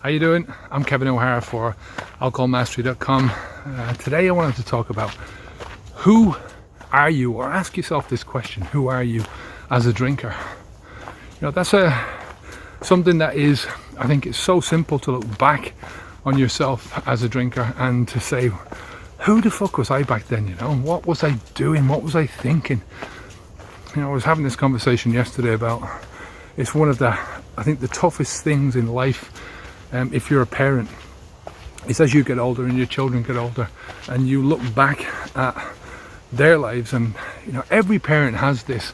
How you doing? I'm Kevin O'Hara for alcoholmastery.com. Today I wanted to talk about who are you, or ask yourself this question: who are you as a drinker? You know, that's something that is, I think it's so simple to look back on yourself as a drinker and to say, who the fuck was I back then? You know, what was I doing? What was I thinking? You know, I was having this conversation yesterday about, it's one of the, I think the toughest things in life, if you're a parent, is as you get older and your children get older and you look back at their lives, and you know, every parent has this: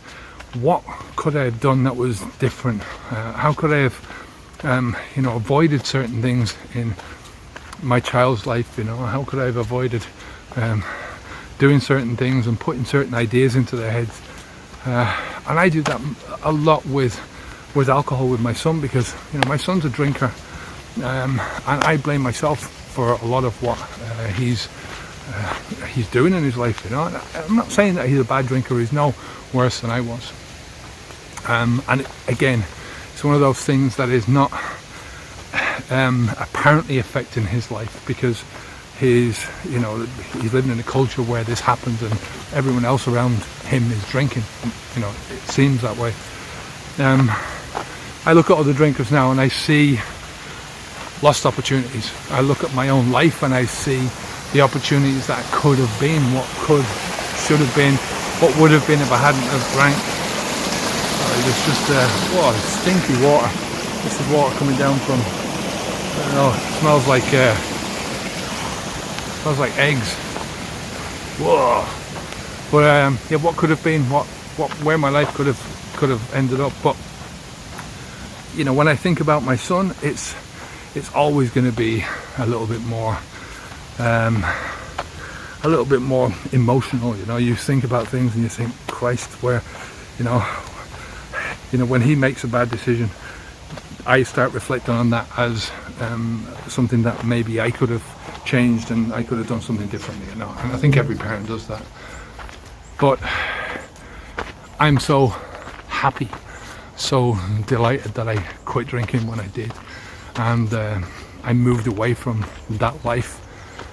what could I have done that was different? How could I have avoided certain things in my child's life? You know, how could I have avoided doing certain things and putting certain ideas into their heads? And I do that a lot with alcohol with my son, because you know, my son's a drinker, and I blame myself for a lot of what he's doing in his life. You know, and I'm not saying that he's a bad drinker. He's no worse than I was. And again, it's one of those things that is not apparently affecting his life, because he's living in a culture where this happens and everyone else around him is drinking. You know, it seems that way. I look at other drinkers now and I see lost opportunities. I look at my own life and I see the opportunities that could have been, what should have been, what would have been if I hadn't have drank. There's just stinky water. This is water coming down from, I don't know, it smells like eggs. Whoa. But yeah, what could have been, where my life could have ended up. But you know, when I think about my son, it's always going to be a little bit more emotional. You know, you think about things and you think, Christ, where, you know, when he makes a bad decision, I start reflecting on that as something that maybe I could have changed and I could have done something differently. You know, and I think every parent does that. But I'm so happy, so delighted that I quit drinking when I did, and I moved away from that life.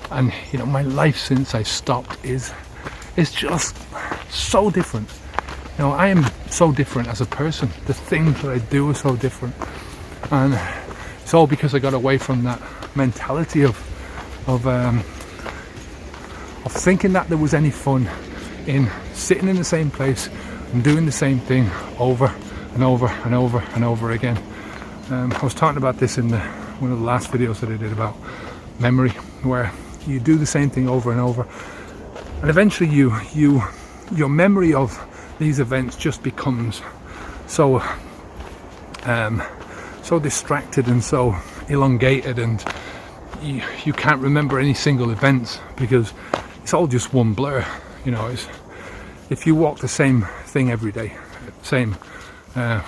And you know, my life since I stopped is just so different. You know, I am so different as a person. The things that I do are so different, and it's all because I got away from that mentality of thinking that there was any fun in sitting in the same place and doing the same thing over and over and over and over again. I was talking about this in one of the last videos that I did about memory, where you do the same thing over and over, and eventually your memory of these events just becomes so distracted and so elongated, and you can't remember any single events because it's all just one blur. You know, if you walk the same thing every day, same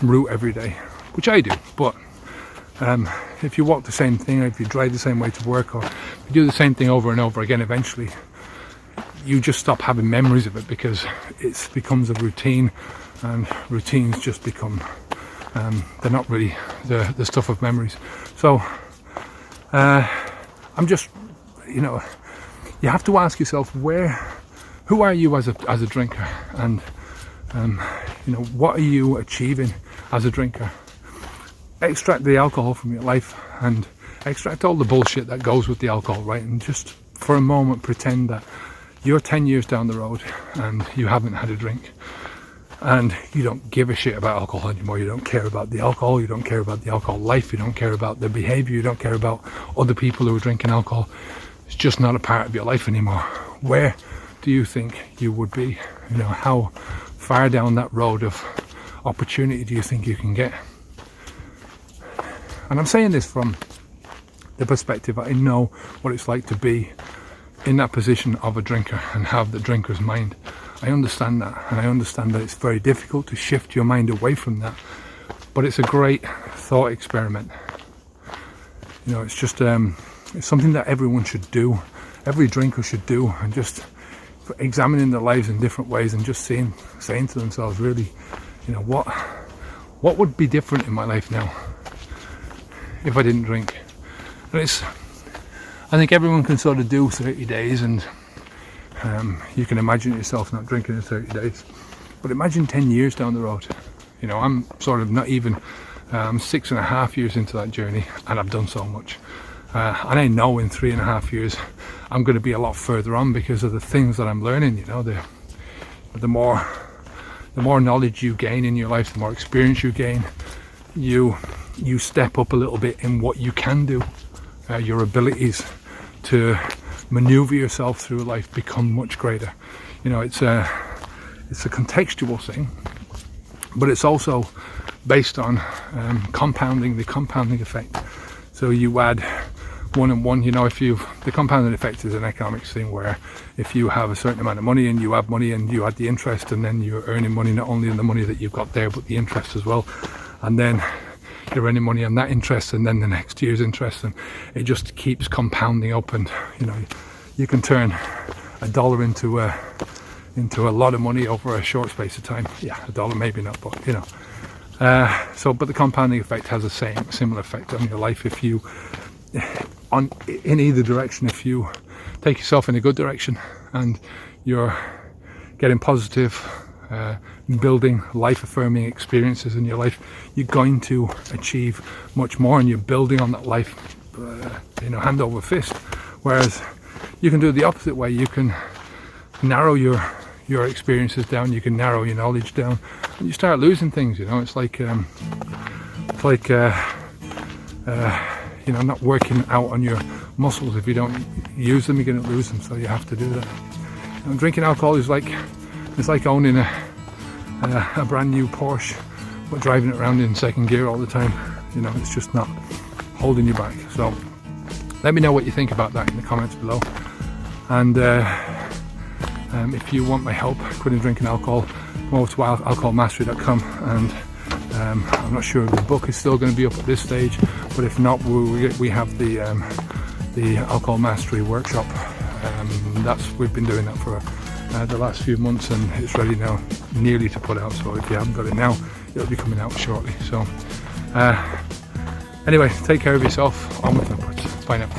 route every day, which I do, but if you walk the same thing, or if you drive the same way to work, or you do the same thing over and over again, eventually you just stop having memories of it, because it becomes a routine, and routines just become they're not really the stuff of memories. So I'm just, you know, you have to ask yourself, who are you as a drinker, and you know, what are you achieving as a drinker? Extract the alcohol from your life and extract all the bullshit that goes with the alcohol, right? And just for a moment pretend that you're 10 years down the road and you haven't had a drink, and you don't give a shit about alcohol anymore. You don't care about the alcohol, you don't care about the alcohol life, you don't care about the behavior, you don't care about other people who are drinking alcohol. It's just not a part of your life anymore. Where do you think you would be? You know, how far down that road of opportunity do you think you can get? And I'm saying this from the perspective I know what it's like to be in that position of a drinker and have the drinker's mind. I understand that, and I understand that it's very difficult to shift your mind away from that, but it's a great thought experiment. You know, it's just it's something that everyone should do, every drinker should do, and just examining their lives in different ways and just saying to themselves, really, you know, what would be different in my life now if I didn't drink? And I think everyone can sort of do 30 days, and you can imagine yourself not drinking in 30 days. But imagine 10 years down the road. You know, I'm sort of not even 6.5 years into that journey, and I've done so much. And I know in 3.5 years I'm going to be a lot further on because of the things that I'm learning. You know, the more knowledge you gain in your life, the more experience you gain, you step up a little bit in what you can do. Your abilities to maneuver yourself through life become much greater. You know, it's a contextual thing, but it's also based on the compounding effect. So you add 1 and 1. You know, the compounding effect is an economics thing where if you have a certain amount of money and you have money and you add the interest, and then you're earning money not only in the money that you've got there but the interest as well, and then you're earning money on that interest and then the next year's interest, and it just keeps compounding up. And you know, you can turn $1 into a lot of money over a short space of time. Yeah, $1 maybe not, but you know. But the compounding effect has a similar effect on your life. If you, in either direction, if you take yourself in a good direction and you're getting positive, building life-affirming experiences in your life, you're going to achieve much more, and you're building on that life, hand over fist. Whereas you can do it the opposite way. You can narrow your experiences down, you can narrow your knowledge down, and you start losing things. You know, it's like not working out on your muscles. If you don't use them, you're going to lose them. So you have to do that. And drinking alcohol is like owning a brand new Porsche, but driving it around in second gear all the time. You know, it's just not holding you back. So let me know what you think about that in the comments below. And if you want my help quitting drinking alcohol, come over to alcoholmastery.com, and I'm not sure if the book is still going to be up at this stage, but if not, we have the Alcohol Mastery workshop. We've been doing that for the last few months, and it's ready now, nearly to put out. So if you haven't got it now, it'll be coming out shortly. So anyway, take care of yourself. Onwards and upwards. Bye now.